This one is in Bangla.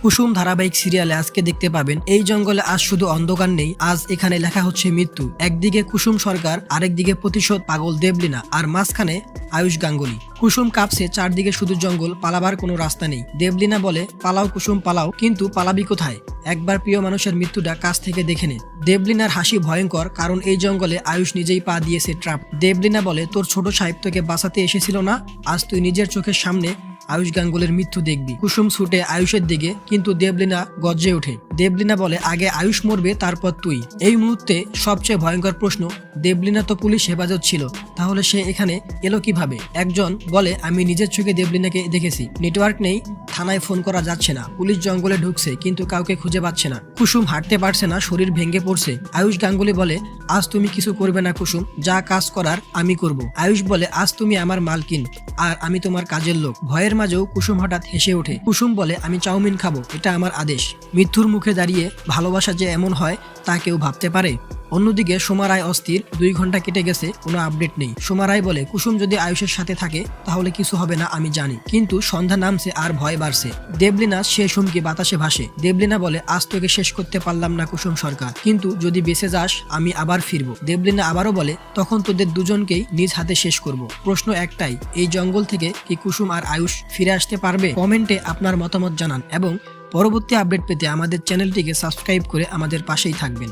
কুসুম ধারাবাহিক সিরিয়ালে আজকে দেখতে পাবেন এই জঙ্গলে আজ শুধু অন্ধকার নেই, আজ এখানে লেখা হচ্ছে মৃত্যু। একদিকে কুসুম সরকার, আরেকদিকে প্রতিশোধ পাগল দেবলীনা, আর মাঝখানে আয়ুষ গাঙ্গুলি। কুসুম কাঁপছে, চারদিকে শুধু জঙ্গল, পালাবার কোনো রাস্তা নেই। দেবলীনা বলে, পালাও কুসুম পালাও, কিন্তু পালাবি কোথায়? একবার প্রিয় মানুষের মৃত্যুটা কাছ থেকে দেখে নে। দেবলীনার হাসি ভয়ঙ্কর, কারণ এই জঙ্গলে আয়ুষ নিজেই পা দিয়েছে ট্রাপ। দেবলীনা বলে, তোর ছোট সাহেব তোকে বাঁচাতে এসেছিল না, আজ তুই নিজের চোখের সামনে আয়ুষ গাঙ্গুলির মৃত্যু দেখবি। কুসুম ছুটে আয়ুষের দিকে, কিন্তু দেবলীনা গর্জে ওঠে। দেবলীনা বলে, আগে আয়ুষ মরবে, তারপর তুই। এই মুহূর্তে সবচেয়ে ভয়ঙ্কর প্রশ্ন, দেবলীনা তো পুলিশ হেফাজত ছিল, তাহলে সে এখানে এলো কিভাবে? একজন বলে, আমি নিজের চোখে দেবলীনাকে দেখেছি। নেটওয়ার্ক নেই, থানায় ফোন করা যাচ্ছে না, পুলিশ জঙ্গলে ঢুকছে কিন্তু কাউকে খুঁজে পাচ্ছে না। কুসুম হাঁটতে পারছে না, শরীর ভেঙে পড়ছে। আয়ুষ গাঙ্গুলি বলে, আজ তুমি কিছু করবে না কুসুম, যা কাজ করার আমি করব। আয়ুষ বলে, আজ তুমি আমার মালকিন আর আমি তোমার কাজের লোক। ভয়ের মাঝেও কুসুম হঠাৎ হেসে ওঠে। কুসুম বলে, আমি চাউমিন খাবো, এটা আমার আদেশ। মৃত্যুর মুখে দাঁড়িয়ে ভালোবাসা যে এমন হয় তা কেউ ভাবতে পারে? অন্যদিকে সোমা রায় অস্থির। 2 ঘন্টা কেটে গেছে, কোনো আপডেট নেই। সোমা রায় বলে, কুসুম যদি আয়ুষের সাথে থাকে তাহলে কিছু হবে না আমি জানি, কিন্তু সন্ধ্যা নামছে আর ভয় বাড়ছে। দেবলীনা শেষ হুমকি বাতাসে ভাসে। দেবলীনা বলে, আজ তোকে শেষ করতে পারলাম না কুসুম সরকার, কিন্তু যদি বেঁচে যাস আমি আবার ফিরবো। দেবলীনা আবারও বলে, তখন তোদের দুজনকেই নিজ হাতে শেষ করব। প্রশ্ন একটাই, এই জঙ্গল থেকে কি কুসুম আর আয়ুষ ফিরে আসতে পারবে? কমেন্টে আপনার মতামত জানান এবং পরবর্তী আপডেট পেতে আমাদের চ্যানেলটিকে সাবস্ক্রাইব করে আমাদের পাশেই থাকবেন।